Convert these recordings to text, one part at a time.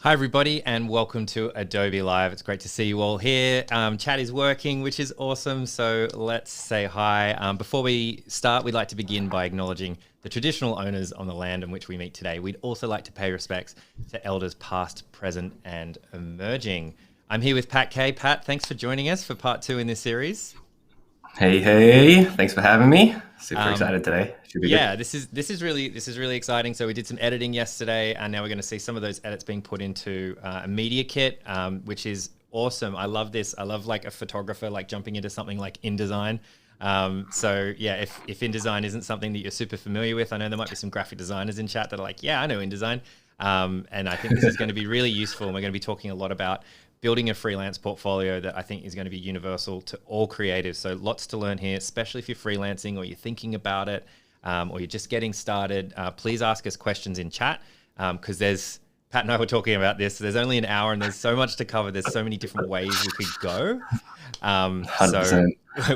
Hi everybody and welcome to Adobe Live. It's great to see you all here. Chat is working, which is awesome, so let's say hi. Before we start, we'd like to begin by acknowledging the traditional owners on the land in which we meet today. We'd also like to pay respects to elders past, present and emerging. I'm here with Pat Kay. Pat, thanks for joining us for part 2 in this series. Hey, thanks for having me. Super excited today. Should be yeah, good. this is really exciting. So we did some editing yesterday, and now we're going to see some of those edits being put into a media kit, which is awesome. I love this. I love like a photographer like jumping into something like InDesign. So yeah, if InDesign isn't something that you're super familiar with, I know there might be some graphic designers in chat that are like, yeah, I know InDesign. And I think this is going to be really useful. And we're going to be talking a lot about building a freelance portfolio that I think is going to be universal to all creatives. So lots to learn here, especially if you're freelancing or you're thinking about it, or you're just getting started. Please ask us questions in chat, because Pat and I were talking about this. There's only an hour and there's so much to cover. There's so many different ways we could go. So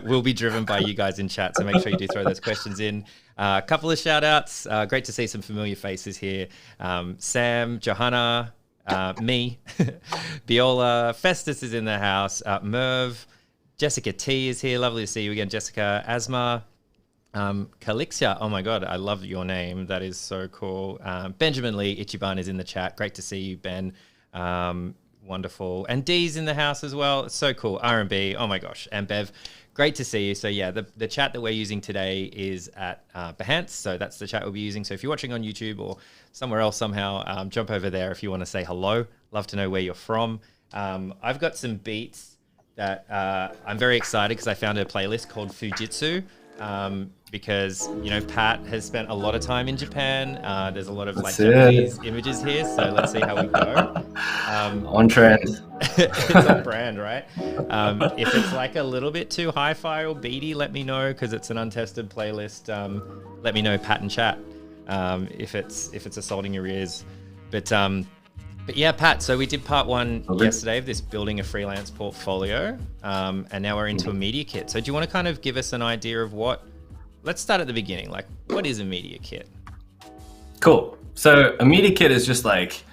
we'll be driven by you guys in chat. So make sure you do throw those questions in. A couple of shout outs. Great to see some familiar faces here. Sam, Johanna, me, Biola, Festus is in the house, Merv, Jessica T is here. Lovely to see you again, Jessica. Asma, Calixia, oh my God, I love your name. That is so cool. Benjamin Lee Ichiban is in the chat. Great to see you, Ben. Wonderful. And Dee's in the house as well. It's so cool. R&B, oh my gosh. And Bev, great to see you. So yeah, the chat that we're using today is at Behance. So that's the chat we'll be using. So if you're watching on YouTube or somewhere else somehow, jump over there if you want to say hello. Love to know where you're from. I've got some beats that I'm very excited because I found a playlist called Fujitsu. Because, you know, Pat has spent a lot of time in Japan. There's a lot of like Japanese images here. So let's see how we go. On trend. It's on brand, right? If it's like a little bit too hi-fi or beady, let me know, because it's an untested playlist. Let me know, Pat and chat, if it's assaulting your ears. But yeah, Pat, so we did part 1 yesterday of this building a freelance portfolio, and now we're into a media kit. So do you want to kind of give us an idea of let's start at the beginning. Like, what is a media kit? Cool. So a media kit is just like,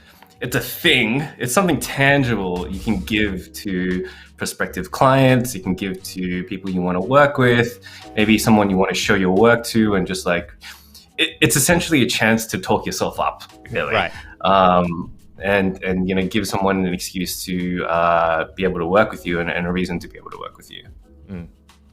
it's a thing. It's something tangible you can give to prospective clients. You can give to people you want to work with, maybe someone you want to show your work to, and just like, it's essentially a chance to talk yourself up, really. Right. And you know, give someone an excuse to be able to work with you and a reason to be able to work with you.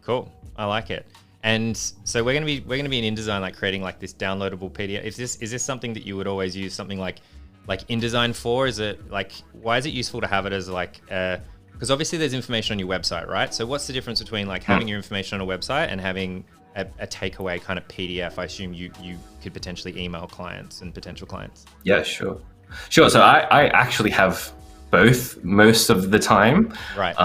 Cool. I like it. And so we're gonna be in InDesign, like creating like this downloadable PDF. Is this something that you would always use something like InDesign for? Is it like, why is it useful to have it as like because obviously there's information on your website, right? So what's the difference between like having your information on a website and having a takeaway kind of PDF? I assume you could potentially email clients and potential clients. Yeah, sure. So I actually have both most of the time. Right.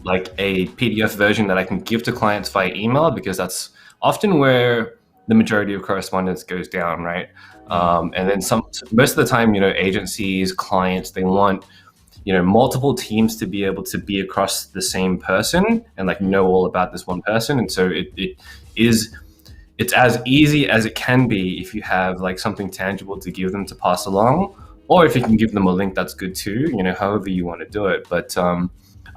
Like a PDF version that I can give to clients via email, because that's often where the majority of correspondence goes down, right? And then most of the time, you know, agencies, clients, they want, you know, multiple teams to be able to be across the same person and like know all about this one person. And so it's as easy as it can be if you have like something tangible to give them to pass along. Or if you can give them a link, that's good too, you know, however you want to do it. But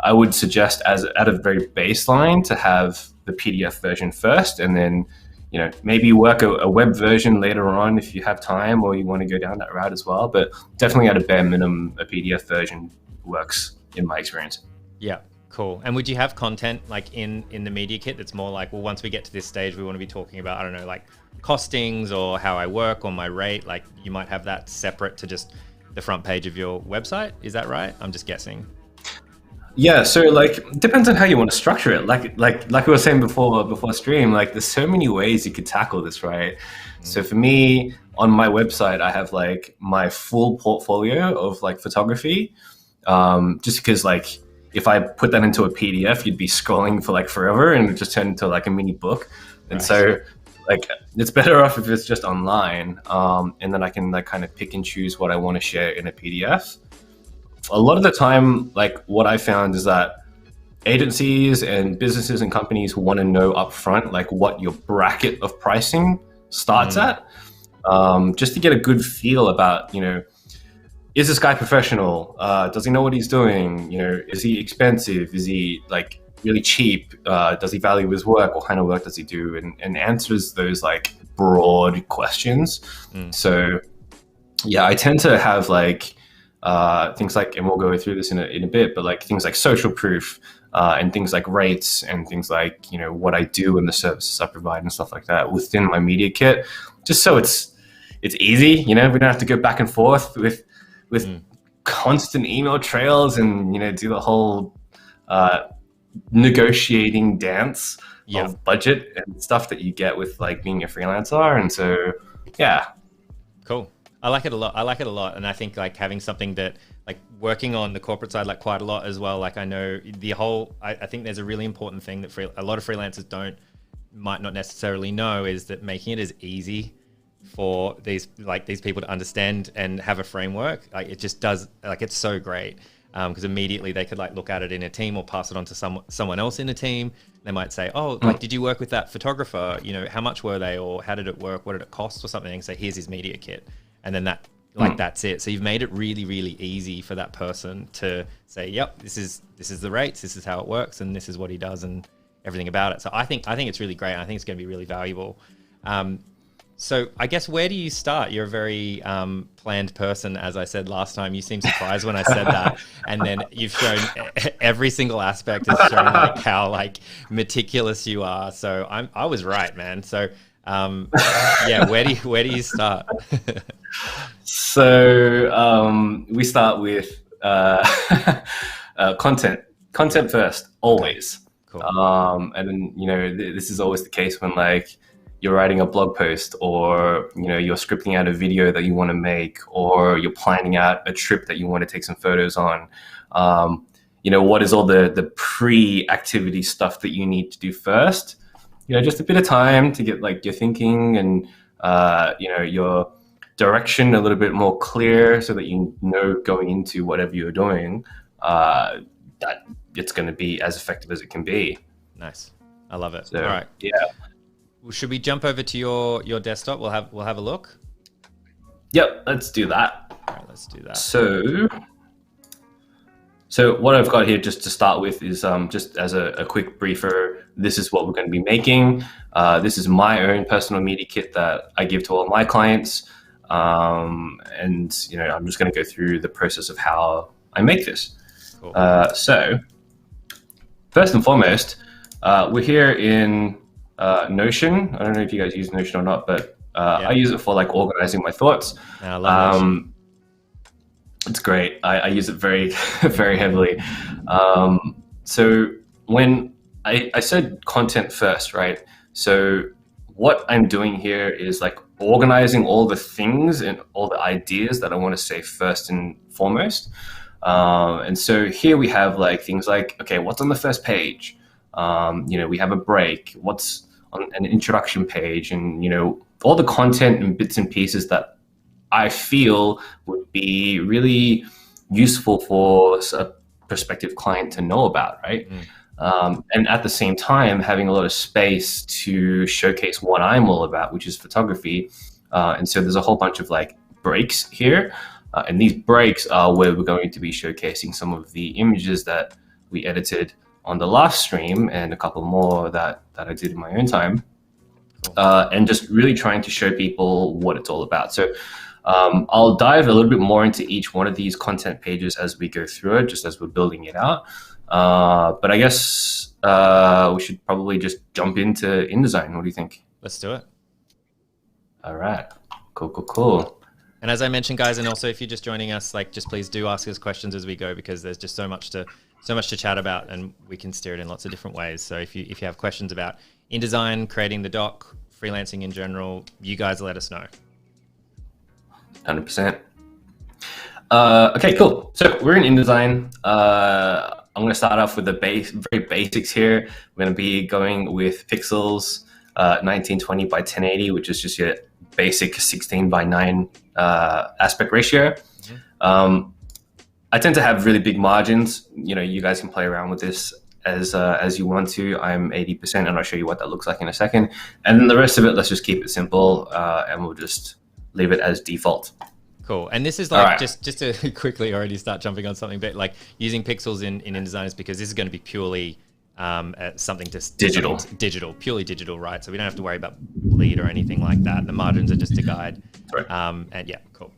I would suggest at a very baseline to have the PDF version first, and then, you know, maybe work a web version later on if you have time or you want to go down that route as well. But definitely at a bare minimum, a PDF version works in my experience. Yeah, cool. And would you have content like in the media kit that's more like, well, once we get to this stage, we want to be talking about, I don't know, like costings or how I work or my rate? Like you might have that separate to just the front page of your website. Is that right? I'm just guessing. Yeah, so like depends on how you want to structure it. Like we were saying before stream, like there's so many ways you could tackle this, right? So for me, on my website, I have like my full portfolio of like photography. Just because like if I put that into a PDF, you'd be scrolling for like forever and it just turn into like a mini book. And Right. so like it's better off if it's just online. And then I can like kind of pick and choose what I want to share in a PDF. A lot of the time, like what I found is that agencies and businesses and companies want to know upfront like what your bracket of pricing starts at, just to get a good feel about, is this guy professional? Does he know what he's doing? Is he expensive? Is he like really cheap? Does he value his work? What kind of work does he do? And answers those like broad questions. So yeah, I tend to have like things like, and we'll go through this in a bit, but like things like social proof, and things like rates and things like, what I do and the services I provide and stuff like that within my media kit, just so it's easy. We don't have to go back and forth with constant email trails and, do the whole negotiating dance of budget and stuff that you get with like being a freelancer. And so, yeah. Cool. I like it a lot. And I think like having something that like working on the corporate side, like quite a lot as well. Like I know I think there's a really important thing that a lot of freelancers might not necessarily know, is that making it as easy for these people to understand and have a framework. Like it just does, like it's so great. Because immediately they could like look at it in a team or pass it on to someone else in a team. They might say, oh, like, did you work with that photographer? How much were they, or how did it work? What did it cost or something? And say, here's his media kit. And then that's it. So you've made it really, really easy for that person to say, yep, this is the rates, this is how it works, and this is what he does and everything about it. So I think it's really great. And I think it's going to be really valuable. So I guess, where do you start? You're a very planned person, as I said last time. You seem surprised when I said that, and then you've shown every single aspect has shown like how like meticulous you are. So I was right, man. So yeah, where do you start? So we start with content first, always. Cool. And then this is always the case when like you're writing a blog post, or you're scripting out a video that you want to make, or you're planning out a trip that you want to take some photos on. What is all the pre-activity stuff that you need to do first? Just a bit of time to get like your thinking and your direction a little bit more clear, so that going into whatever you're doing, that it's going to be as effective as it can be. Nice. I love it. So, all right. Yeah. Well, should we jump over to your desktop? We'll have a look. Yep, let's do that. All right, let's do that. So what I've got here, just to start with, is just as a quick briefer, this is what we're going to be making. This is my own personal media kit that I give to all my clients. And I'm just going to go through the process of how I make this. Cool. So first and foremost, we're here in Notion. I don't know if you guys use Notion or not, but I use it for like organizing my thoughts. I love Notion. It's great. I use it very, very heavily. So when I said content first, right? So what I'm doing here is like organizing all the things and all the ideas that I want to say first and foremost. And so here we have like things like, okay, what's on the first page? We have a break, what's on an introduction page, and all the content and bits and pieces that I feel would be really useful for a prospective client to know about, right? And at the same time, having a lot of space to showcase what I'm all about, which is photography. And so there's a whole bunch of like breaks here. And these breaks are where we're going to be showcasing some of the images that we edited on the last stream, and a couple more that I did in my own time. And just really trying to show people what it's all about. So I'll dive a little bit more into each one of these content pages as we go through it, just as we're building it out. But I guess we should probably just jump into InDesign. What do you think? Let's do it. All right. Cool. And as I mentioned, guys, and also if you're just joining us, like, just please do ask us questions as we go, because there's just so much to chat about, and we can steer it in lots of different ways. So if you have questions about InDesign, creating the doc, freelancing in general, you guys let us know. 100%. Okay, cool. So we're in InDesign. I'm going to start off with the very basics here. We're going to be going with pixels, 1920 by 1080, which is just your basic 16 by 9 aspect ratio. I tend to have really big margins. You guys can play around with this as you want to. I'm 80%, and I'll show you what that looks like in a second. And then the rest of it, let's just keep it simple, and we'll just leave it as default. Cool. And this is like, just to quickly already start jumping on something, but like using pixels in InDesign is because this is going to be purely something just purely digital, right? So we don't have to worry about bleed or anything like that. The margins are just a guide. Right. And yeah, cool.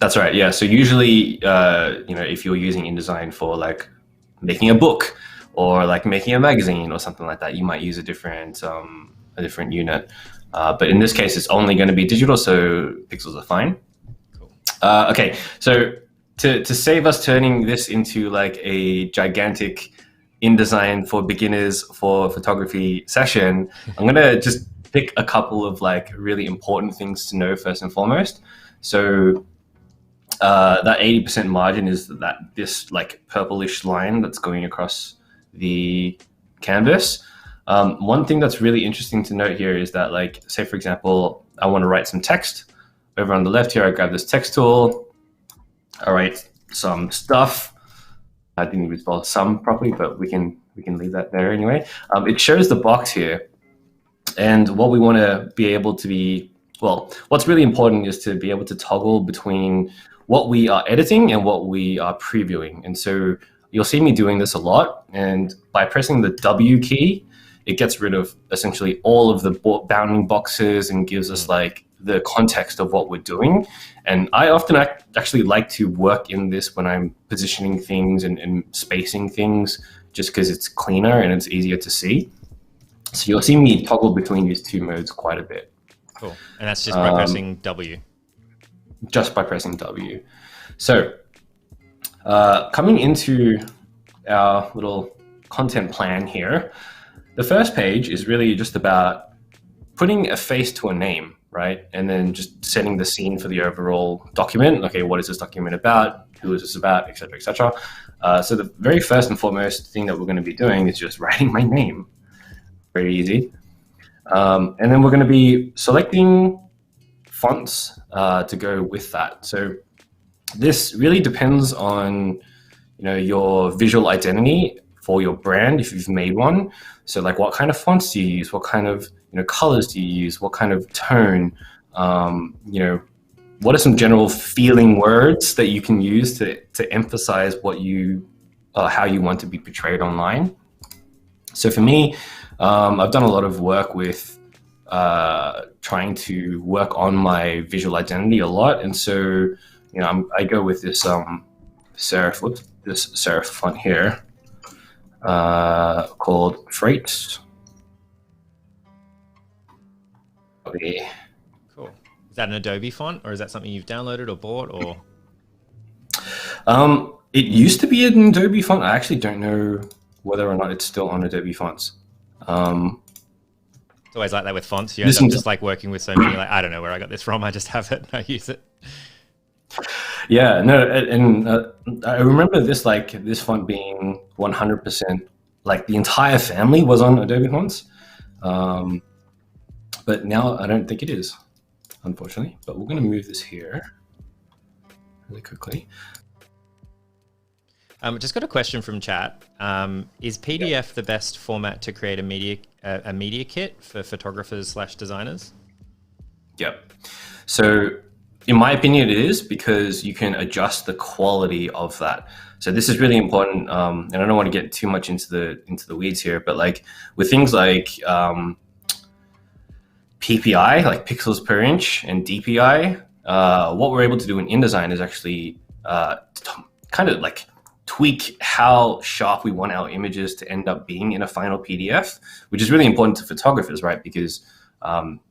That's right. Yeah. So usually, if you're using InDesign for like making a book or like making a magazine or something like that, you might use a different unit. But in this case, it's only going to be digital, so pixels are fine. Cool. Okay. So to save us turning this into like a gigantic InDesign for beginners for photography session, I'm going to just pick a couple of like really important things to know first and foremost. So that 80% margin is this like purplish line that's going across the canvas. One thing that's really interesting to note here is that, like, say for example, I want to write some text. Over on the left here, I grab this text tool. I write some stuff. I didn't even spell some properly, but we can leave that there anyway. It shows the box here, and what we want to be able to be, well, what's really important is to be able to toggle between what we are editing and what we are previewing. And so you'll see me doing this a lot, and by pressing the W key, it gets rid of essentially all of the bounding boxes and gives us like the context of what we're doing. And I often actually like to work in this when I'm positioning things and spacing things, just because it's cleaner and it's easier to see. So you'll see me toggle between these two modes quite a bit. Cool. And that's just by pressing W. Just by pressing W. So coming into our little content plan here, the first page is really just about putting a face to a name, right? And then just setting the scene for the overall document. Okay, what is this document about? Who is this about? Et cetera, et cetera. So the very first and foremost thing that we're going to be doing is just writing my name. Very easy. And then we're going to be selecting fonts to go with that. So this really depends on your visual identity for your brand, if you've made one. So like, what kind of fonts do you use? What kind of colors do you use? What kind of tone? What are some general feeling words that you can use to emphasize what how you want to be portrayed online? So for me, I've done a lot of work with trying to work on my visual identity a lot, and so I go with this serif font here called Freight. Cool. Is that an Adobe font, or is that something you've downloaded or bought, or? It used to be an Adobe font. I actually don't know whether or not it's still on Adobe fonts. It's always like that with fonts. You end up just like working with so many, like, I don't know where I got this from. I just have it and I use it. Yeah, no, and I remember this font being 100%, like the entire family was on Adobe fonts. But now I don't think it is, unfortunately. But we're going to move this here really quickly. Just got a question from chat. Is PDF the best format to create a media kit for photographers / designers? Yep. So in my opinion, it is, because you can adjust the quality of that. So this is really important. And I don't want to get too much into the weeds here, but like with things like PPI, like pixels per inch, and DPI, what we're able to do in InDesign is actually kind of like tweak how sharp we want our images to end up being in a final PDF, which is really important to photographers, right? Because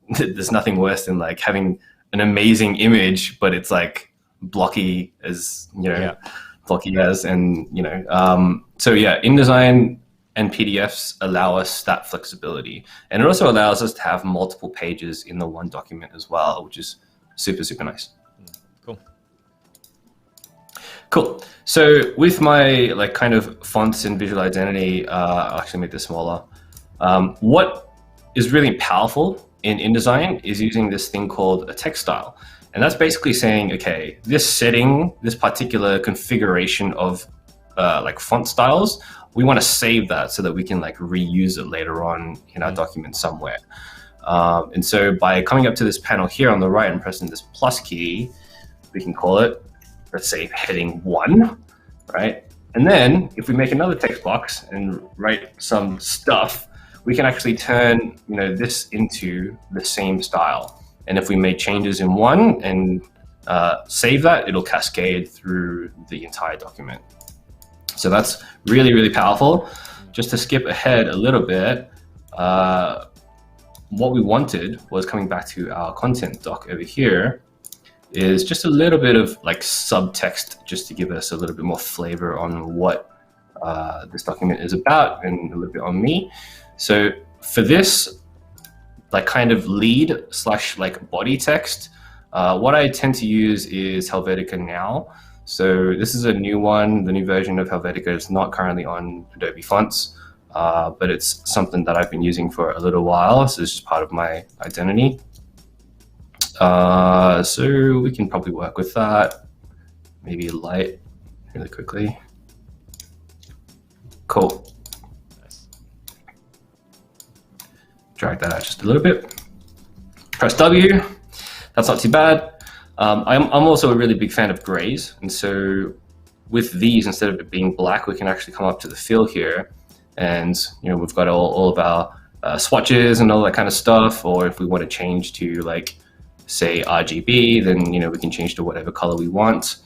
there's nothing worse than like having an amazing image, but it's like blocky as, blocky as, and, so yeah, InDesign and PDFs allow us that flexibility. And it also allows us to have multiple pages in the one document as well, which is super, super nice. Cool. So with my like kind of fonts and visual identity, I'll actually make this smaller. What is really powerful in InDesign is using this thing called a text style. And that's basically saying, okay, this setting, this particular configuration of like font styles, we want to save that so that we can like reuse it later on in our document somewhere. And so by coming up to this panel here on the right and pressing this plus key, we can call it, let's say, heading 1, right? And then if we make another text box and write some stuff, we can actually turn this into the same style. And if we make changes in one and save that, it'll cascade through the entire document. So that's really, really powerful. Just to skip ahead a little bit, what we wanted was coming back to our content doc over here, is just a little bit of like subtext, just to give us a little bit more flavor on what this document is about and a little bit on me. So for this like kind of lead / like body text, what I tend to use is Helvetica now. So this is a new one. The new version of Helvetica is not currently on Adobe fonts, but it's something that I've been using for a little while. So it's just part of my identity. So we can probably work with that. Maybe light really quickly. Cool. Nice. Drag that out just a little bit. Press W. That's not too bad. I'm also a really big fan of grays. And so with these, instead of it being black, we can actually come up to the fill here. And we've got all of our swatches and all that kind of stuff. Or if we want to change to like, say RGB, then we can change to whatever color we want.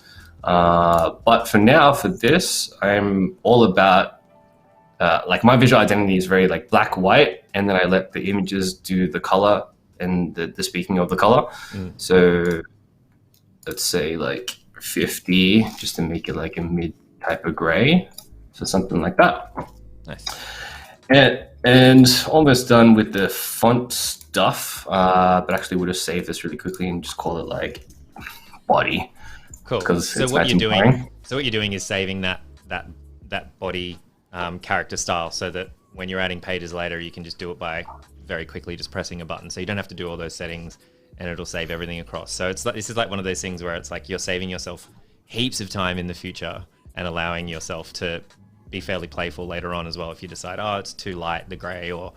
But for now, for this, I'm all about like my visual identity is very like black, white, and then I let the images do the color and the speaking of the color. So let's say like 50, just to make it like a mid type of gray. So something like that. Nice. And almost done with the font stuff, but actually we'll just save this really quickly and just call it like body. Cool. So what you're doing is saving that body character style, so that when you're adding pages later, you can just do it by very quickly just pressing a button. So you don't have to do all those settings, and it'll save everything across. So this is like one of those things where it's like you're saving yourself heaps of time in the future and allowing yourself to be fairly playful later on as well. If you decide, oh, it's too light, the gray, or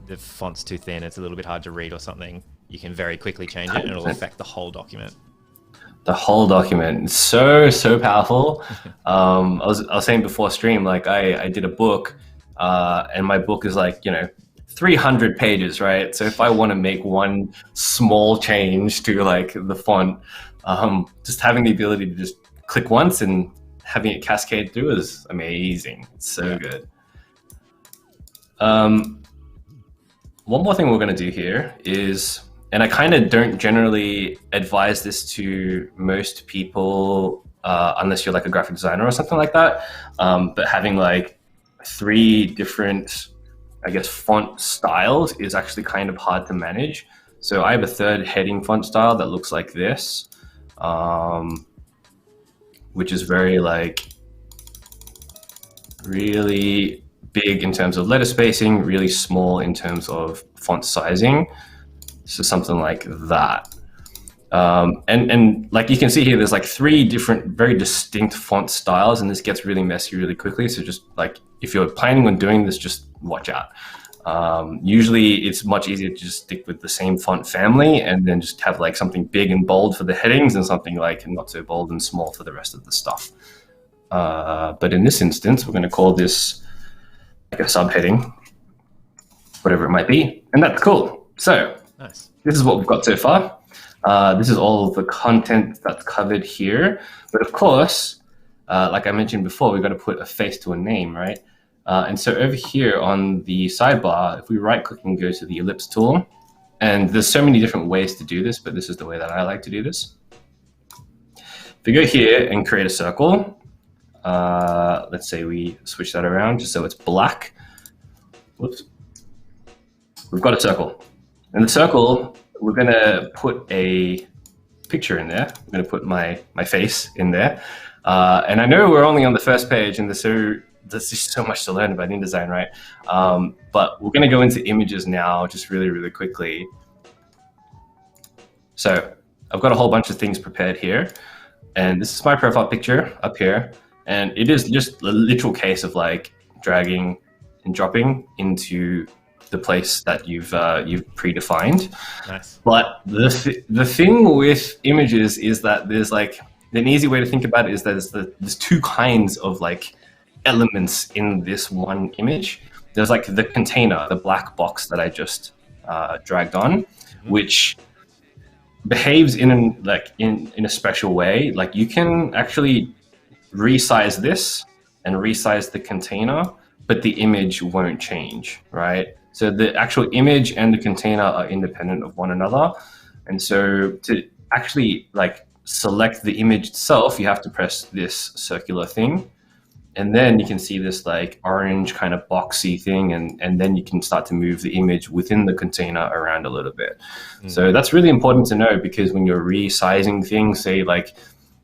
the font's too thin, it's a little bit hard to read or something, you can very quickly change it and it'll affect the whole document. The whole document. So powerful. I was saying before stream, like I did a book, and my book is like, 300 pages, right? So if I want to make one small change to like the font, just having the ability to just click once and having it cascade through is amazing. It's so good. One more thing we're going to do here is, and I kind of don't generally advise this to most people, unless you're like a graphic designer or something like that, but having like 3 different, I guess, font styles is actually kind of hard to manage. So I have a third heading font style that looks like this, which is very like really big in terms of letter spacing, really small in terms of font sizing. So something like that. And like you can see here, there's like 3 different, very distinct font styles, and this gets really messy really quickly. So just like, if you're planning on doing this, just watch out. Usually it's much easier to just stick with the same font family and then just have like something big and bold for the headings and something like not so bold and small for the rest of the stuff. But in this instance, we're going to call this like a subheading, whatever it might be. And that's cool. So nice. This is what we've got so far. This is all of the content that's covered here. But of course, like I mentioned before, we've got to put a face to a name, right? And so over here on the sidebar, if we right click and go to the Ellipse Tool, And there's so many different ways to do this, but this is the way that I like to do this. If we go here and create a circle, let's say we switch that around just so it's black. Whoops. We've got a circle. In the circle, we're going to put a picture in there. I'm going to put my face in there. And I know we're only on the first page, and there's just so much to learn about InDesign, right? But we're going to go into images now, just really, really quickly. So I've got a whole bunch of things prepared here. And this is my profile picture up here. And it is just a literal case of like dragging and dropping into the place that you've predefined. Nice. But the thing with images is that there's like, an easy way to think about it is that there's two kinds of like elements in this one image. There's like the container, the black box that I just dragged on, which behaves in a special way. Like you can actually resize this and resize the container, but the image won't change, right? So the actual image and the container are independent of one another. And so to actually like select the image itself, you have to press this circular thing. And then you can see this like orange kind of boxy thing. And then you can start to move the image within the container around a little bit. So that's really important to know, because when you're resizing things, say like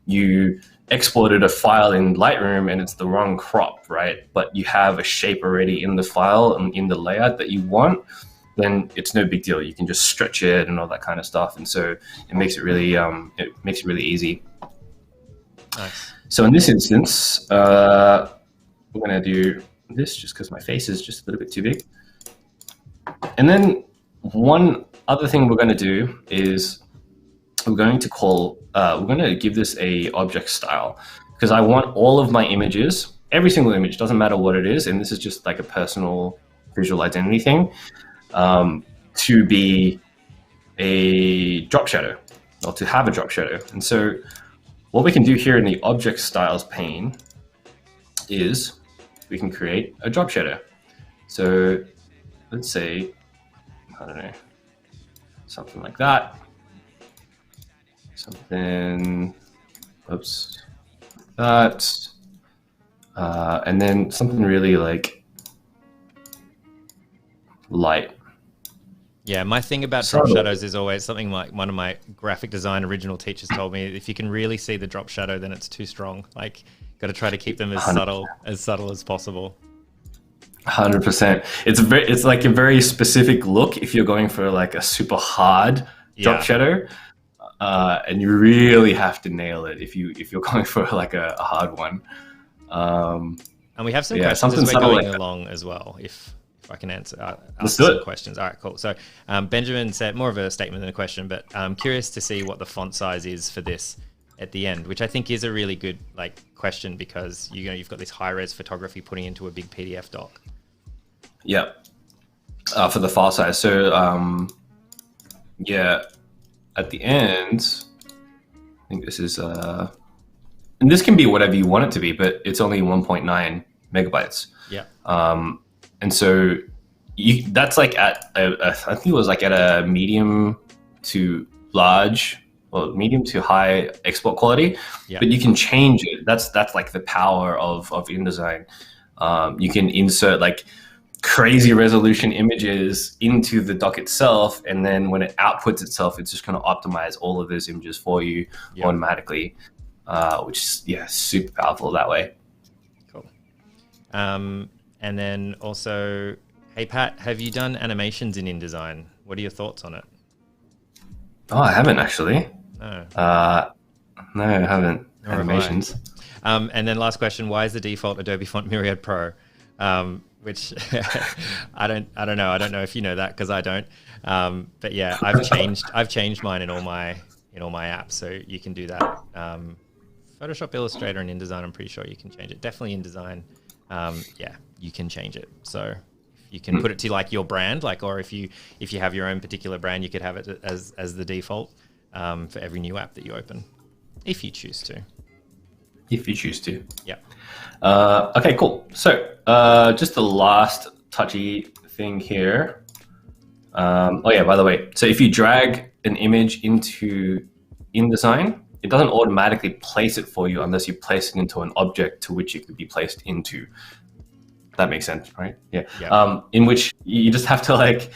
you exported a file in Lightroom and it's the wrong crop, right? But you have a shape already in the file and in the layout that you want, then it's no big deal. You can just stretch it and all that kind of stuff. And so it makes it really easy. Nice. So in this instance, we're going to do this just because my face is just a little bit too big. And then one other thing we're going to do is we're going to give this a object style, because I want all of my images, every single image, doesn't matter what it is, and this is just like a personal visual identity thing, to be a drop shadow, or to have a drop shadow. And so what we can do here in the object styles pane is we can create a drop shadow. So let's say, I don't know, something like that. Something, oops, that, and then something really like light. Yeah, my thing about drop shadows is always something like one of my graphic design original teachers told me: if you can really see the drop shadow, then it's too strong. Like, got to try to keep them as 100%. subtle as possible. 100%. It's like a very specific look if you're going for like a super hard drop shadow, and you really have to nail it if you're going for like a hard one. And we have some questions as we're going along as well. If I can ask some questions. All right, cool. So Benjamin said more of a statement than a question, but I'm curious to see what the font size is for this at the end, which I think is a really good question, because you've got this high-res photography putting into a big PDF doc. Yeah, for the file size. So at the end, I think this is and this can be whatever you want it to be, but it's only 1.9 megabytes. Yeah. And so that's like at I think it was like at a medium to large, well, medium to high export quality. Yeah. But you can change it. That's like the power of InDesign. You can insert like crazy resolution images into the doc itself, and then when it outputs itself, it's just going to optimize all of those images for you automatically, which is super powerful that way. Cool. And then also, hey Pat, have you done animations in InDesign? What are your thoughts on it? Oh, I haven't actually. No. No, I haven't. Nor Animations. And then last question: why is the default Adobe font Myriad Pro? Which I don't know. I don't know if you know that, because I don't. But yeah, I've changed mine in all my apps, so you can do that. Photoshop, Illustrator, and InDesign, I'm pretty sure you can change it. Definitely InDesign. You can change it. So you can put it to like your brand, or if you have your own particular brand, you could have it as the default for every new app that you open, if you choose to. If you choose to. Yeah. Okay, cool. So just the last touchy thing here. Oh yeah, by the way, so if you drag an image into InDesign, it doesn't automatically place it for you unless you place it into an object to which it could be placed into. That makes sense, right? Yeah. In which you just have to like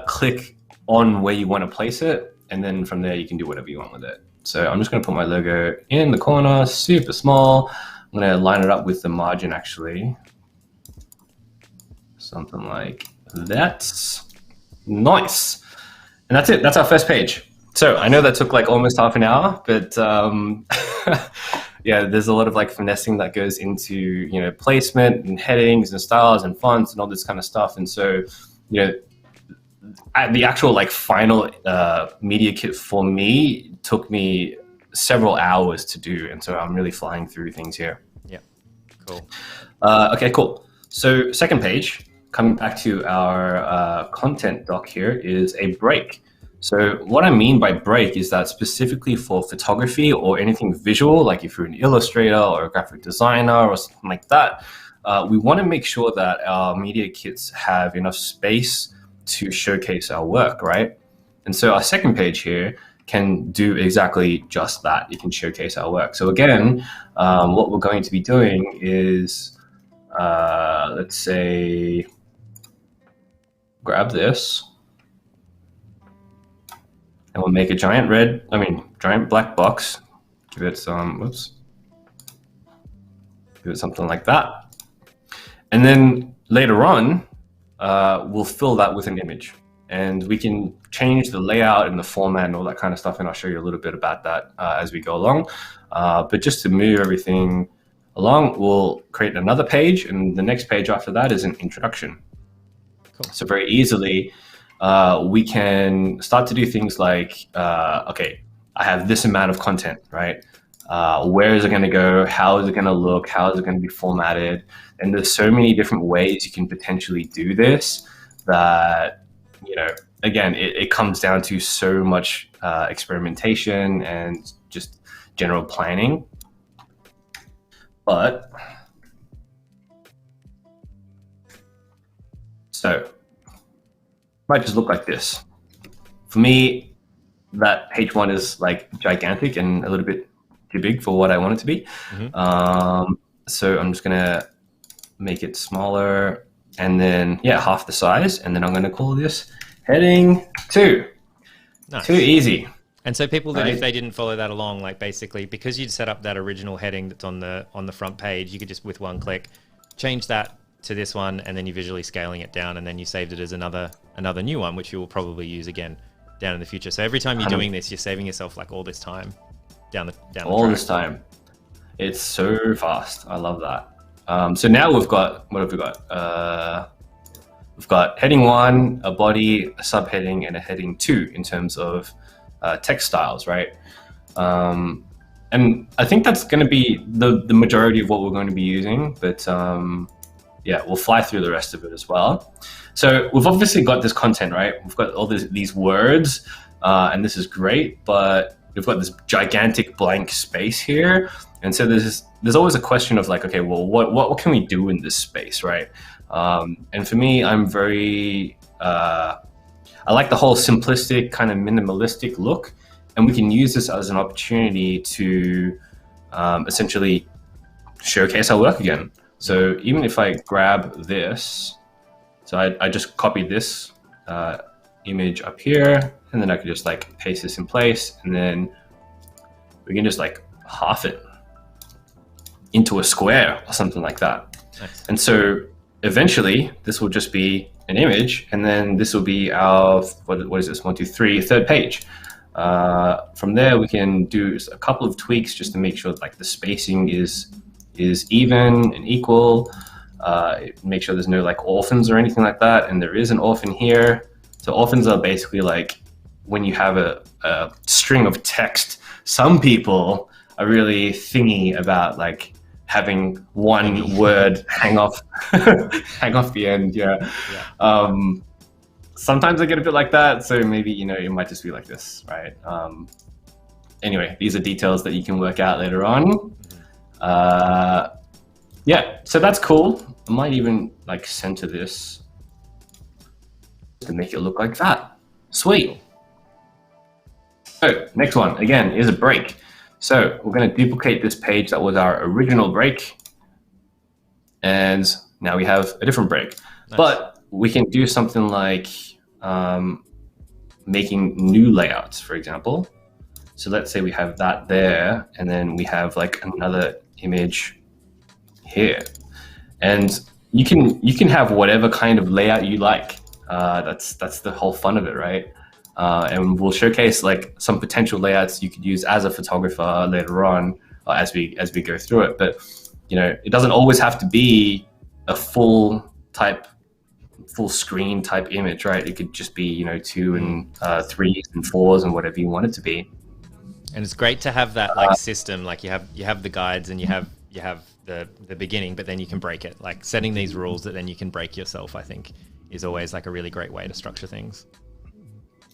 click on where you want to place it, and then from there you can do whatever you want with it. So I'm just going to put my logo in the corner, super small. I'm going to line it up with the margin actually. Something like that. Nice. And that's it. That's our first page. So I know that took like almost half an hour, but yeah, there's a lot of like finessing that goes into, you know, placement and headings and styles and fonts and all this kind of stuff. And so, you know, the actual like final media kit for me took me several hours to do. And so I'm really flying through things here. Yeah, cool. Okay, cool. So second page, coming back to our content doc here, is a break. So what I mean by break is that specifically for photography or anything visual, like if you're an illustrator or a graphic designer or something like that, we want to make sure that our media kits have enough space to showcase our work, right? And so our second page here can do exactly just that. It can showcase our work. So again, what we're going to be doing is, let's say, grab this, and we'll make a giant black box. Give it some, give it something like that. And then later on, we'll fill that with an image. And we can change the layout and the format and all that kind of stuff. And I'll show you a little bit about that as we go along. But just to move everything along, we'll create another page. And the next page after that is an introduction. Cool. So very easily, we can start to do things like, okay, I have this amount of content, right? Where is it going to go? How is it going to look? How is it going to be formatted? And there's so many different ways you can potentially do this that, you know, again, it comes down to so much experimentation and just general planning. But so might just look like this. For me, that H1 is like gigantic and a little bit too big for what I want it to be. Mm-hmm. So I'm just gonna make it smaller and then, yeah, half the size. And then I'm gonna call this heading 2. Nice. Too easy. And so people that if they didn't follow that along, like basically because you'd set up that original heading that's on the front page, you could just with one click change that to this one, and then you're visually scaling it down, and then you saved it as another new one, which you will probably use again down in the future. So every time you're doing this, you're saving yourself like all this time down the track. This time. It's so fast. I love that. So now we've got, what have we got? We've got heading 1, a body, a subheading, and a heading 2 in terms of text styles, right? And I think that's going to be the majority of what we're going to be using, but yeah, we'll fly through the rest of it as well. So we've obviously got this content, right? We've got all these words, and this is great, but we've got this gigantic blank space here. And so there's always a question of like, okay, well, what can we do in this space, right? And for me, I'm very, I like the whole simplistic kind of minimalistic look, and we can use this as an opportunity to essentially showcase our work again. So even if I grab this, so I just copied this image up here, and then I could just like paste this in place, and then we can just like half it into a square or something like that. Nice. And so eventually this will just be an image, and then this will be our, what is this, 1, 2, 3, third page. From there we can do a couple of tweaks just to make sure that, like, the spacing is even and equal. Make sure there's no like orphans or anything like that, and there is an orphan here. So orphans are basically like when you have a string of text. Some people are really thingy about like having one word hang off the end. Yeah. Sometimes I get a bit like that, so maybe, you know, it might just be like this, right? Anyway, these are details that you can work out later on. Yeah, so that's cool. I might even like center this to make it look like that. Sweet. So next one, again, is a break. So we're going to duplicate this page that was our original break. And now we have a different break. Nice. But we can do something like making new layouts, for example. So let's say we have that there, and then we have like another image here. And you can have whatever kind of layout you like. That's the whole fun of it, right? And we'll showcase like some potential layouts you could use as a photographer later on as we go through it. But it doesn't always have to be a full screen type image, right? It could just be 2 and 3s and 4s and whatever you want it to be. And it's great to have that like system, like you have the guides and you have the beginning, but then you can break it. Like setting these rules that then you can break yourself, I think, is always like a really great way to structure things.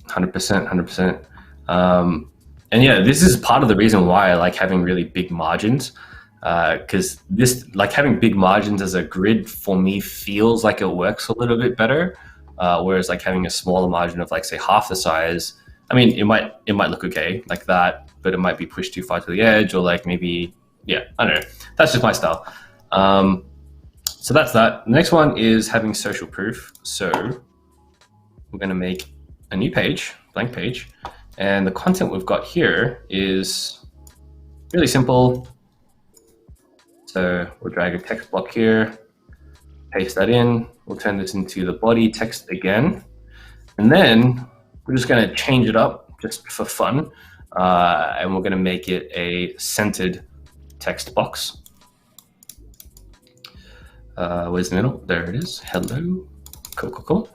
100%. And yeah, this is part of the reason why I like having really big margins, because this, like having big margins as a grid for me feels like it works a little bit better. Whereas like having a smaller margin of like say half the size, I mean, it might look okay like that, but it might be pushed too far to the edge, or like maybe, yeah, I don't know. That's just my style. So that's that. The next one is having social proof. So we're going to make a new page, blank page. And the content we've got here is really simple. So we'll drag a text block here, paste that in. We'll turn this into the body text again. And then we're just going to change it up just for fun. And we're going to make it a centered text box. Where's the middle? There it is. Hello. Cool.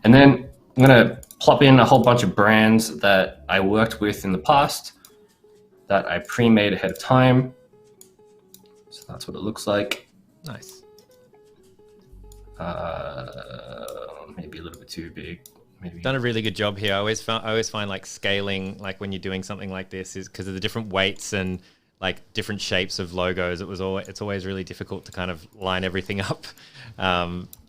And then I'm going to plop in a whole bunch of brands that I worked with in the past that I pre-made ahead of time. So that's what it looks like. Nice. Maybe a little bit too big. Maybe. Done a really good job here. I always find like scaling, like when you're doing something like this, is because of the different weights and like different shapes of logos. It's always really difficult to kind of line everything up.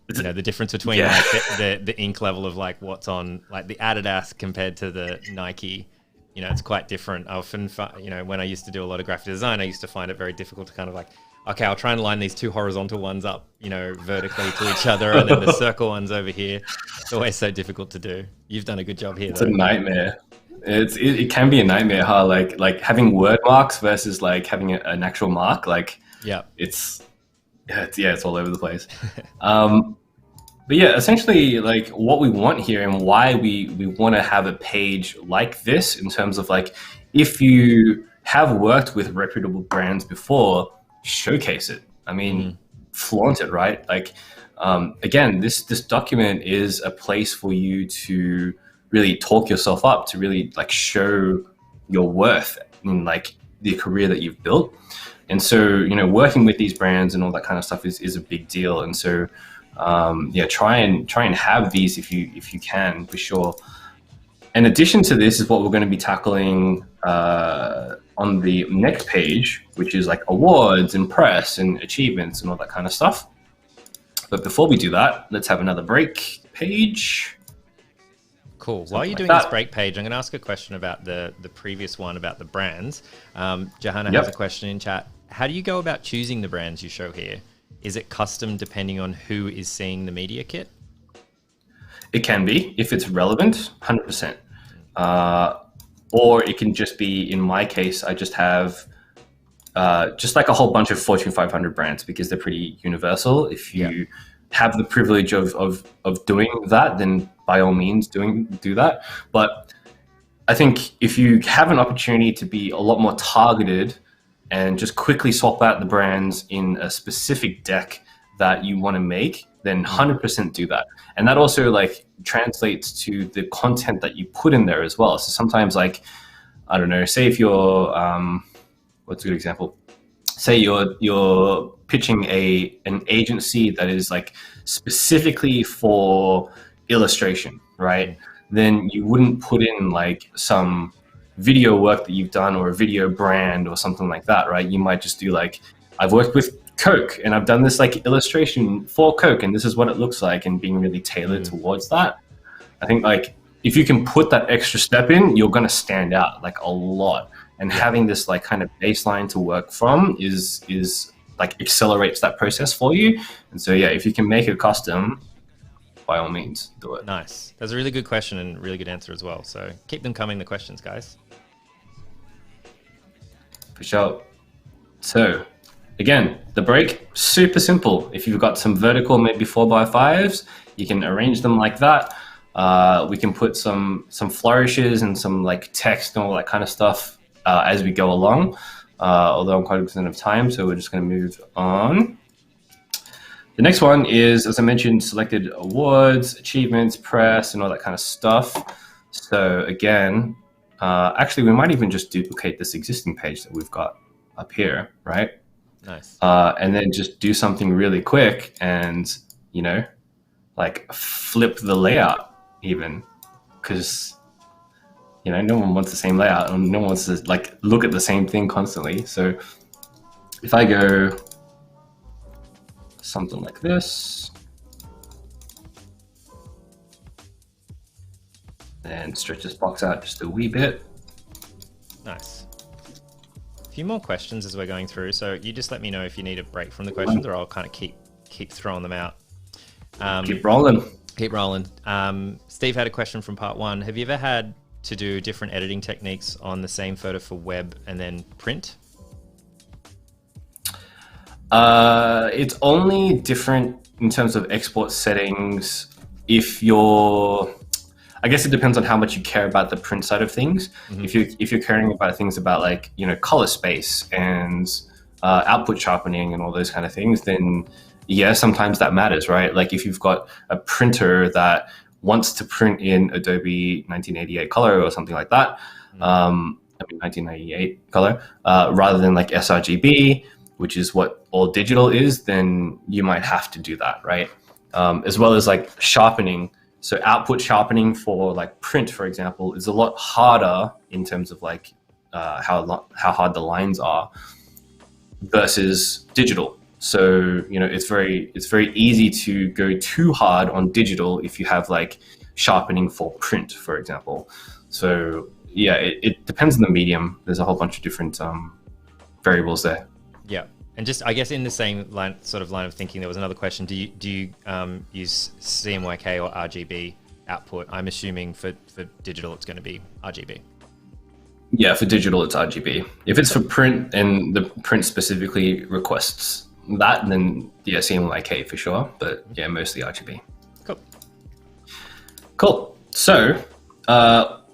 The difference between like the ink level of like what's on like the Adidas compared to the Nike, it's quite different. I often when I used to do a lot of graphic design, I used to find it very difficult to kind of like, okay, I'll try and line these two horizontal ones up, vertically to each other, and then the circle ones over here. It's always so difficult to do. You've done a good job here. It's a nightmare. It can be a nightmare, huh? Like having word marks versus like having an actual mark. Like, yeah, it's all over the place. But yeah, essentially, like what we want here and why we want to have a page like this, in terms of like, if you have worked with reputable brands before, showcase it. I mean, flaunt it, right? Like, again, this document is a place for you to really talk yourself up, to really like show your worth in like the career that you've built. And so, working with these brands and all that kind of stuff is a big deal. And so, try and have these if you can, for sure. In addition to this is what we're going to be tackling on the next page, which is like awards and press and achievements and all that kind of stuff. But before we do that, let's have another break page. Cool. While you're doing this break page, I'm going to ask a question about the previous one about the brands. Johanna has a question in chat. How do you go about choosing the brands you show here? Is it custom depending on who is seeing the media kit? It can be, if it's relevant, 100%. Or it can just be, in my case, I just have just like a whole bunch of Fortune 500 brands, because they're pretty universal. If you have the privilege of doing that, then by all means do that. But I think if you have an opportunity to be a lot more targeted and just quickly swap out the brands in a specific deck that you want to make, then 100% do that. And that also like translates to the content that you put in there as well. So sometimes, like, I don't know, say if you're, what's a good example? Say you're pitching an agency that is like specifically for illustration, right? Then you wouldn't put in like some video work that you've done or a video brand or something like that, right? You might just do like, I've worked with Coke and I've done this like illustration for Coke and this is what it looks like, and being really tailored towards that. I think like if you can put that extra step in, you're going to stand out like a lot. And having this like kind of baseline to work from is like accelerates that process for you. And so yeah, if you can make it custom, by all means, do it. Nice. That's a really good question and really good answer as well. So keep them coming, the questions, guys. For sure. So again, the break, super simple. If you've got some vertical, maybe 4x5s, you can arrange them like that. We can put some flourishes and some like text and all that kind of stuff as we go along. Although I'm cognizant of time, so we're just going to move on. The next one is, as I mentioned, selected awards, achievements, press, and all that kind of stuff. So again, actually, we might even just duplicate this existing page that we've got up here, right? Nice. And then just do something really quick and, you know, like flip the layout even, because, you know, no one wants the same layout and no one wants to like look at the same thing constantly. So if I go something like this and stretch this box out just a wee bit. Nice. A few more questions as we're going through. So you just let me know if you need a break from the questions, or I'll kind of keep throwing them out. Keep rolling. Keep rolling. Steve had a question from part 1. Have you ever had to do different editing techniques on the same photo for web and then print? It's only different in terms of export settings if you're, I guess it depends on how much you care about the print side of things. Mm-hmm. If you're caring about things about like, you know, color space and output sharpening and all those kind of things, then yeah, sometimes that matters, right? Like if you've got a printer that wants to print in Adobe 1988 color or something like that, mm-hmm. 1998 color, rather than like sRGB, which is what all digital is, then you might have to do that, right? As well as like sharpening. So output sharpening for like print, for example, is a lot harder in terms of like how hard the lines are versus digital. So, you know, it's very easy to go too hard on digital if you have like sharpening for print, for example. So yeah, it depends on the medium. There's a whole bunch of different variables there. Yeah, and just I guess in the same line of thinking, there was another question. Do you use CMYK or RGB output? I'm assuming for digital it's going to be RGB. Yeah, for digital it's RGB. If it's for print and the print specifically requests that, then yeah, CMYK for sure. But yeah, mostly RGB. Cool. So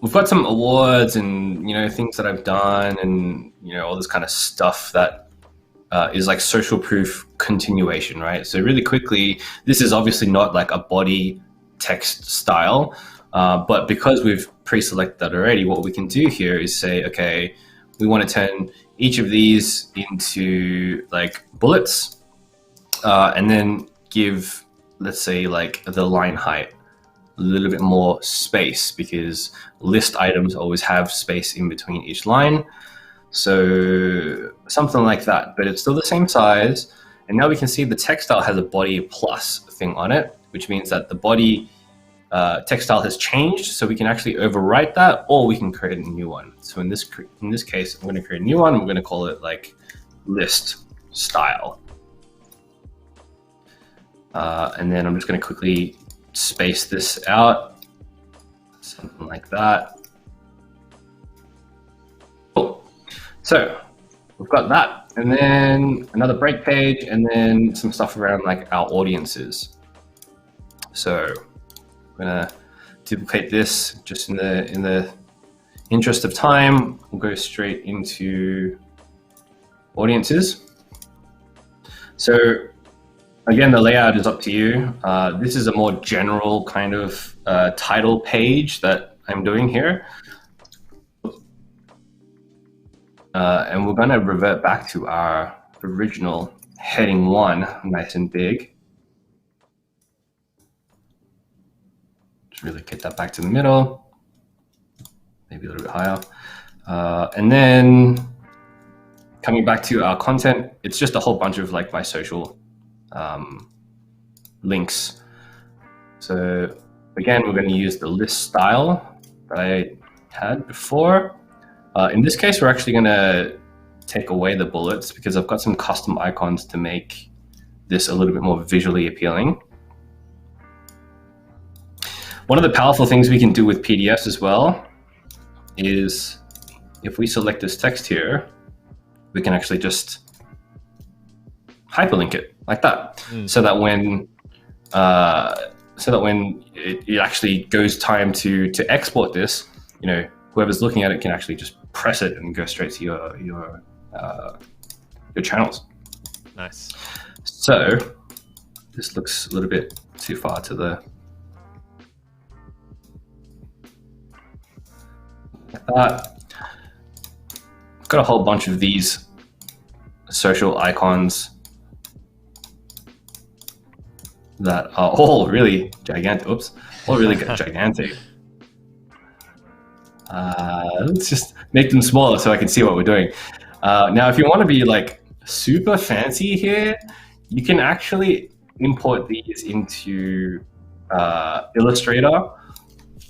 we've got some awards and, you know, things that I've done and, you know, all this kind of stuff that is like social proof continuation, right? So really quickly, this is obviously not like a body text style, but because we've pre-selected that already, what we can do here is say, okay, we want to turn each of these into like bullets, and then give, let's say, like the line height a little bit more space, because list items always have space in between each line. So something like that, but it's still the same size. And now we can see the textile has a body plus thing on it, which means that the body textile has changed. So we can actually overwrite that, or we can create a new one. So in this case, I'm going to create a new one. We're going to call it like list style. And then I'm just going to quickly space this out, something like that. Cool. So we've got that, and then another break page, and then some stuff around like our audiences. So I'm gonna duplicate this just in the interest of time. We'll go straight into audiences. So again, the layout is up to you. This is a more general kind of title page that I'm doing here. And we're going to revert back to our original heading 1, nice and big. Just really get that back to the middle, maybe a little bit higher. And then coming back to our content, it's just a whole bunch of like my social links. So again, we're going to use the list style that I had before. In this case, we're actually going to take away the bullets because I've got some custom icons to make this a little bit more visually appealing. One of the powerful things we can do with PDFs as well is if we select this text here, we can actually just hyperlink it like that, so that when it actually goes time to export this, you know, whoever's looking at it can actually just press it and go straight to your channels. Nice. So this looks a little bit too far to the like that. I've got a whole bunch of these social icons that are all really gigantic. Oops, all really gigantic. Let's just make them smaller so I can see what we're doing. Now, if you want to be like super fancy here, you can actually import these into Illustrator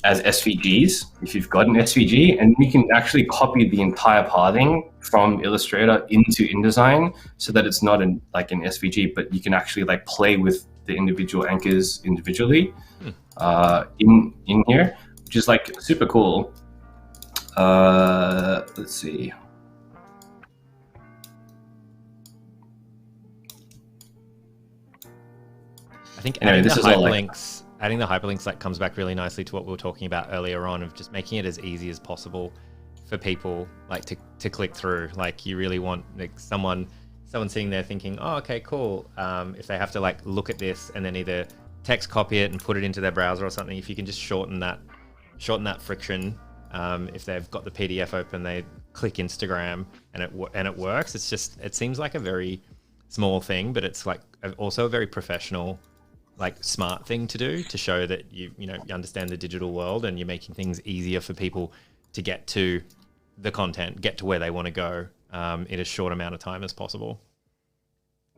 as SVGs if you've got an SVG, and you can actually copy the entire pathing from Illustrator into InDesign so that it's not like an SVG, but you can actually like play with the individual anchors individually in here, which is like super cool. Let's see. I think anyway, this is all like adding the hyperlinks like comes back really nicely to what we were talking about earlier on, of just making it as easy as possible for people like to click through. Like you really want like someone sitting there thinking, oh, okay, cool. If they have to like look at this and then either text copy it and put it into their browser or something, if you can just shorten that friction. If they've got the PDF open, they click Instagram and it works. It seems like a very small thing, but it's like also a very professional, like smart thing to do to show that you understand the digital world and you're making things easier for people to get to the content, get to where they want to go in as short amount of time as possible.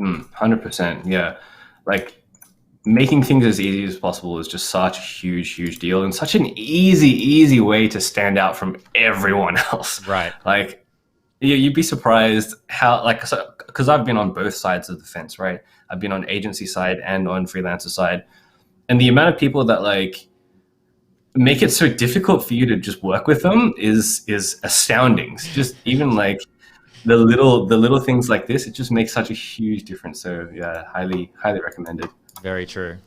100%. Yeah. Like making things as easy as possible is just such a huge deal and such an easy way to stand out from everyone else. Right. Like you'd be surprised how, like, because I've been on both sides of the fence, right? I've been on agency side and on freelancer side. And the amount of people that like make it so difficult for you to just work with them is astounding. Just even like the little things like this, it just makes such a huge difference. So yeah, highly recommended. Very true.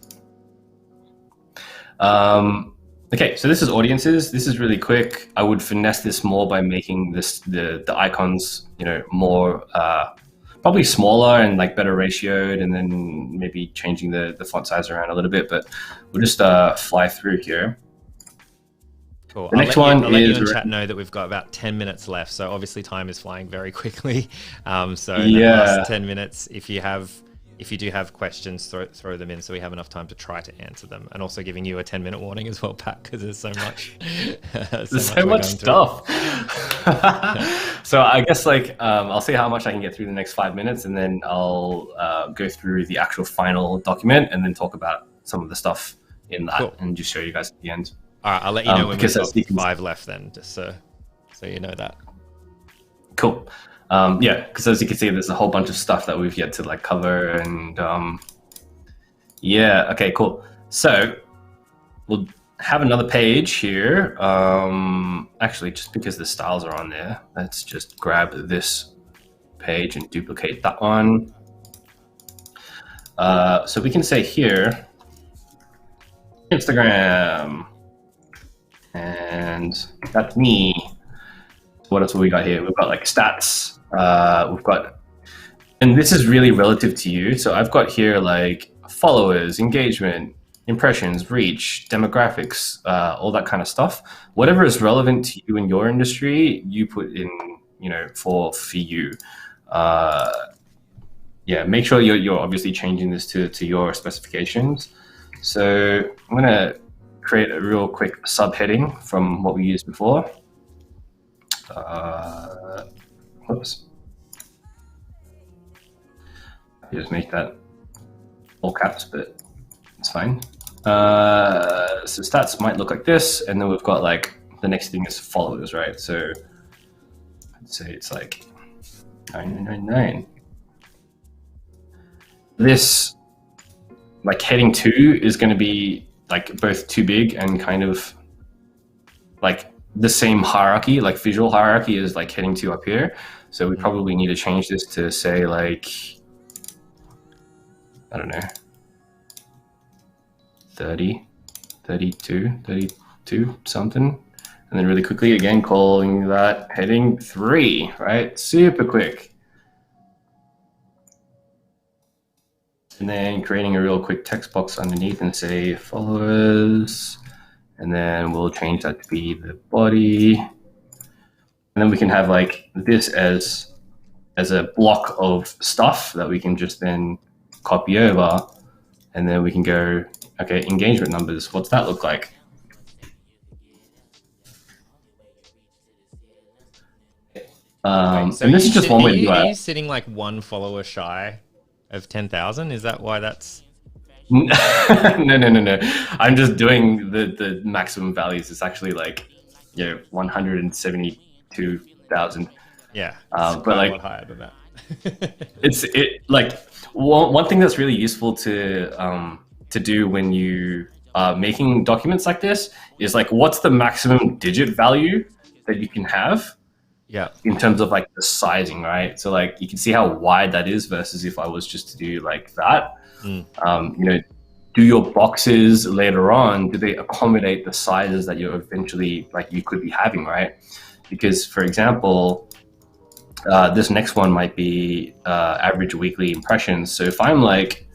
Okay, so this is audiences. This is really quick. I would finesse this more by making the icons, more probably smaller and like better ratioed, and then maybe changing the font size around a little bit. But we'll just fly through here. Cool. The next one I'll let you is in chat know that we've got about 10 minutes left. So obviously time is flying very quickly. So in the last 10 minutes, if you do have questions, throw them in so we have enough time to try to answer them. And also giving you a 10-minute warning as well, Pat, because there's so much. There's so much stuff. So I guess like I'll see how much I can get through the next 5 minutes, and then I'll go through the actual final document and then talk about some of the stuff in that and just show you guys at the end. All right, I'll let you know when we've got 5 left then, just so you know that. Cool. Yeah, because as you can see, there's a whole bunch of stuff that we've yet to like cover, and yeah, okay, cool. So we'll have another page here. Actually, just because the styles are on there, let's just grab this page and duplicate that one. So we can say here, Instagram, and that's me. What else have we got here? We've got like stats. We've got, and this is really relative to you. So I've got here like followers, engagement, impressions, reach, demographics, all that kind of stuff. Whatever is relevant to you in your industry, you put in, for you. Yeah, make sure you're obviously changing this to your specifications. So I'm gonna create a real quick subheading from what we used before. Whoops. Just make that all caps, but it's fine. So stats might look like this, and then we've got like the next thing is followers, right? So I'd say it's like 9999. This like heading 2 is going to be like both too big and kind of like the same hierarchy, like visual hierarchy is like heading 2 up here. So we probably need to change this to say like, I don't know, 30, 32, 32 something. And then really quickly again, calling that heading 3, right? Super quick. And then creating a real quick text box underneath and say followers. And then we'll change that to be the body. And then we can have like this as a block of stuff that we can just then copy over. And then we can go, okay, engagement numbers, what's that look like? So and this is just one way to do it. Are you sitting like one follower shy of 10,000? Is that why that's... No. I'm just doing the maximum values. It's actually like, 172,000. Yeah, but like a lot higher than that. it's like one thing that's really useful to do when you are making documents like this is like, what's the maximum digit value that you can have? Yeah. In terms of like the sizing, right? So like you can see how wide that is versus if I was just to do like that. Do your boxes later on, do they accommodate the sizes that you're eventually like you could be having, right? Because for example, this next one might be average weekly impressions. So if I'm like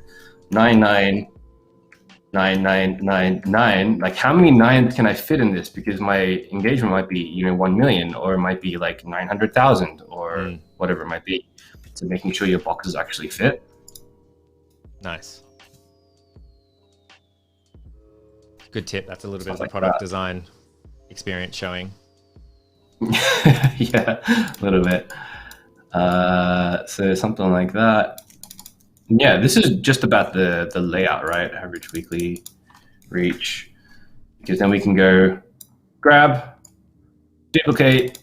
999999, like how many nines can I fit in this? Because my engagement might be 1 million, or it might be like 900,000 or whatever it might be. So making sure your boxes actually fit. Nice. Good tip. That's a little bit of the product design experience showing. Yeah, a little bit. So something like that. Yeah, this is just about the layout, right? Average weekly reach, because then we can go grab, duplicate,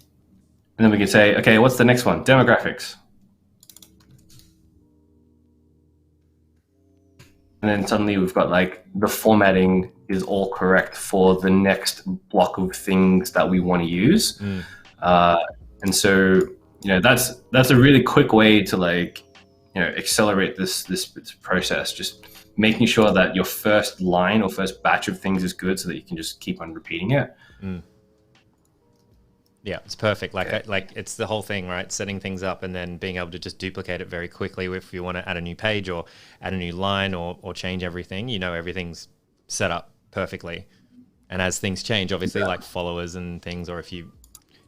and then we can say, okay, what's the next one? Demographics. And then suddenly we've got like the formatting is all correct for the next block of things that we want to use. And so, that's a really quick way to like, accelerate this process, just making sure that your first line or first batch of things is good so that you can just keep on repeating it. Yeah, it's perfect. Like it's the whole thing, right? Setting things up and then being able to just duplicate it very quickly if you want to add a new page or add a new line or change everything. Everything's set up perfectly. And as things change, obviously, like followers and things, or if you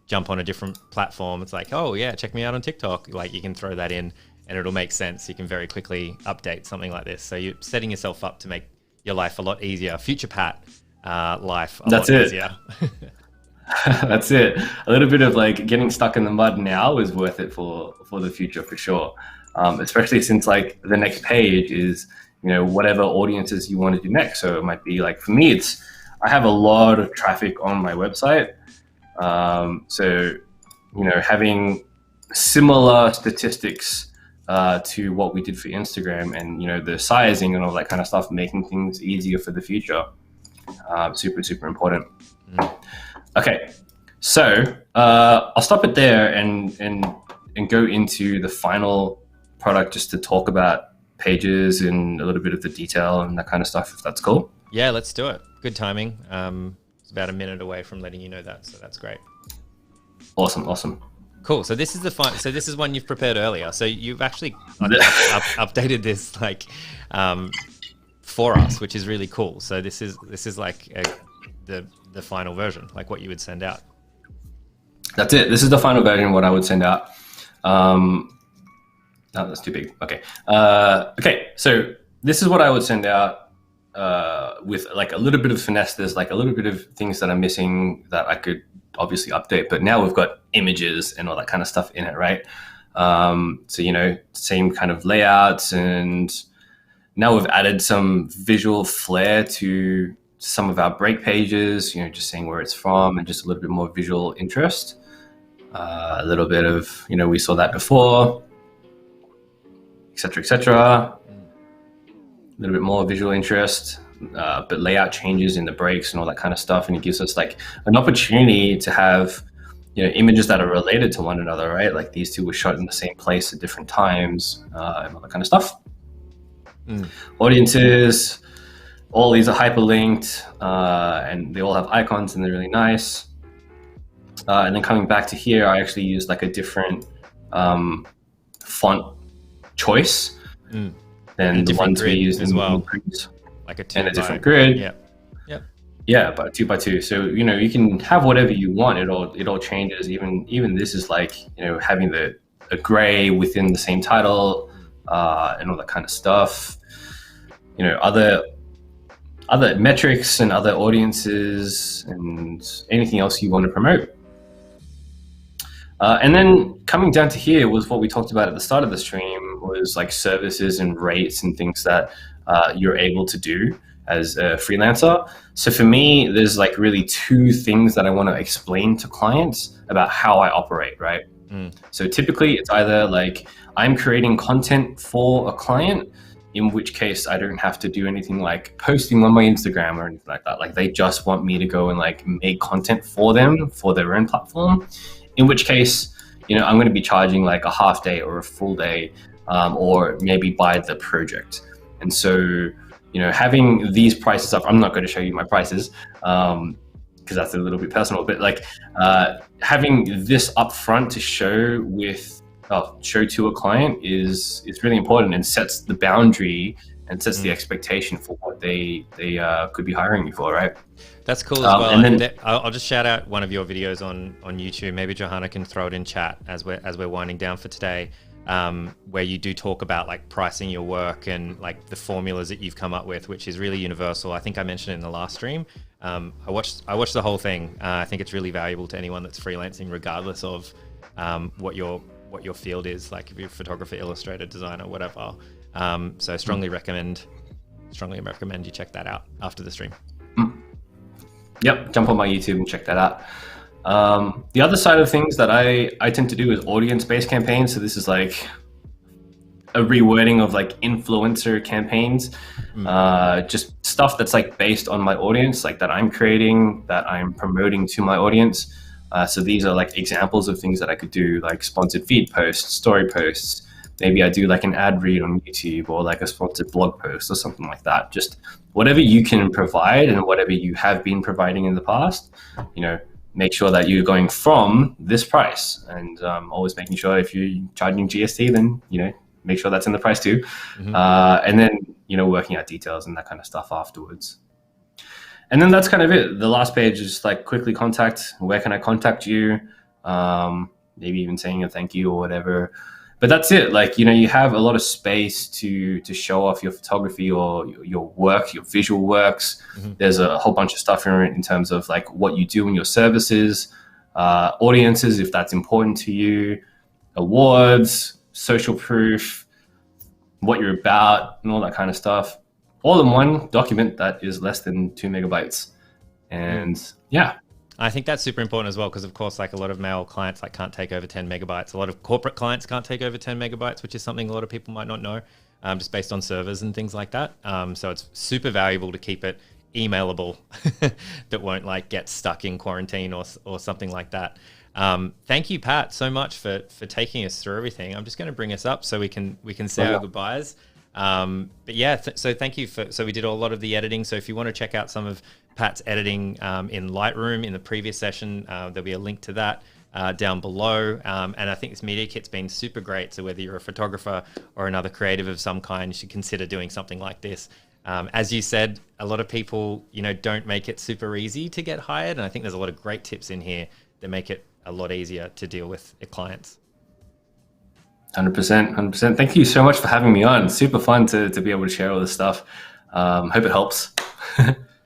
jump on a different platform, it's like, oh yeah, check me out on TikTok. Like you can throw that in and it'll make sense. You can very quickly update something like this. So you're setting yourself up to make your life a lot easier. Future Pat life a lot easier. That's it. A little bit of like getting stuck in the mud now is worth it for the future for sure. Especially since like the next page is, whatever audiences you want to do next. So it might be like, for me, I have a lot of traffic on my website. So, having similar statistics to what we did for Instagram and, the sizing and all that kind of stuff, making things easier for the future. Super, super important. Okay, so I'll stop it there and go into the final product just to talk about pages and a little bit of the detail and that kind of stuff, if that's cool. Yeah, let's do it. Good timing. It's about a minute away from letting you know that, so that's great. Awesome. Cool. So this is So this is one you've prepared earlier. So you've actually updated this like for us, which is really cool. So this is like the final version, like what you would send out. That's it. This is the final version, what I would send out. No, that's too big. Okay. Okay. So this is what I would send out with like a little bit of finesse. There's like a little bit of things that are missing that I could obviously update, but now we've got images and all that kind of stuff in it, right? So, same kind of layouts and Now we've added some visual flair to some of our break pages, just saying where it's from and just a little bit more visual interest. A little bit of, we saw that before, etc., etc. A little bit more visual interest, but layout changes in the breaks and all that kind of stuff. And it gives us like an opportunity to have, images that are related to one another, right? Like these two were shot in the same place at different times, and all that kind of stuff. Audiences, all these are hyperlinked, and they all have icons and they're really nice. And then coming back to here, I actually used like a different font choice than the ones we used as in well. the previous. Like a 2 and a different grid. Yep. Yeah, but 2x2. So you can have whatever you want. It all changes. Even this is like having a gray within the same title, and all that kind of stuff. Other metrics and other audiences and anything else you want to promote. And then coming down to here was what we talked about at the start of the stream, was like services and rates and things that you're able to do as a freelancer. So for me, there's like really two things that I want to explain to clients about how I operate, right? So typically it's either like I'm creating content for a client, in which case I don't have to do anything like posting on my Instagram or anything like that. Like they just want me to go and like make content for them for their own platform. In which case, I'm going to be charging like a half day or a full day, or maybe by the project. And so, having these prices up, I'm not going to show you my prices because that's a little bit personal, but like having this up front to show to a client is really important and sets the boundary and sets the expectation for what they could be hiring you for, right? That's cool as well. And then I'll just shout out one of your videos on YouTube. Maybe Johanna can throw it in chat as we're winding down for today, where you do talk about like pricing your work and like the formulas that you've come up with, which is really universal. I think I mentioned it in the last stream. I watched the whole thing. I think it's really valuable to anyone that's freelancing, regardless of what your field is, like if you're a photographer, illustrator, designer, whatever. So I strongly recommend you check that out after the stream. Yep, jump on my YouTube and check that out. The other side of things that I tend to do is audience-based campaigns. So this is like a rewording of like influencer campaigns, just stuff that's like based on my audience, like that I'm creating, that I'm promoting to my audience. So these are like examples of things that I could do, like sponsored feed posts, story posts. Maybe I do like an ad read on YouTube or like a sponsored blog post or something like that. Just whatever you can provide and whatever you have been providing in the past, make sure that you're going from this price, and always making sure if you're charging GST, then, make sure that's in the price too. And then, working out details and that kind of stuff afterwards. And then that's kind of it. The last page is like quickly contact. Where can I contact you? Maybe even saying a thank you or whatever. But that's it. Like, you have a lot of space to show off your photography or your work, your visual works. There's a whole bunch of stuff in terms of like what you do in your services, audiences, if that's important to you, awards, social proof, what you're about, and all that kind of stuff. All in one document that is less than 2 megabytes. And yeah. I think that's super important as well, because of course, like a lot of mail clients like can't take over 10 megabytes. A lot of corporate clients can't take over 10 megabytes, which is something a lot of people might not know, just based on servers and things like that. So it's super valuable to keep it emailable that won't like get stuck in quarantine or something like that. Thank you, Pat, so much for taking us through everything. I'm just going to bring us up so we can say our goodbyes. But yeah, so thank you so we did a lot of the editing. So if you want to check out some of Pat's editing in Lightroom in the previous session, there'll be a link to that down below. And I think this media kit's been super great. So whether you're a photographer or another creative of some kind, you should consider doing something like this. As you said, a lot of people, don't make it super easy to get hired. And I think there's a lot of great tips in here that make it a lot easier to deal with clients. 100%. Thank you so much for having me on. Super fun to be able to share all this stuff. Hope it helps.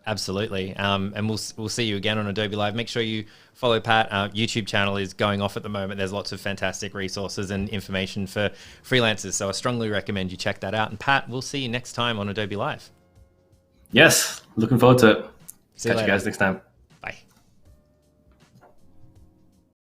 Absolutely. And we'll see you again on Adobe Live. Make sure you follow Pat. YouTube channel is going off at the moment. There's lots of fantastic resources and information for freelancers. So I strongly recommend you check that out. And Pat, we'll see you next time on Adobe Live. Yes, looking forward to it. See you Catch later. you guys next time.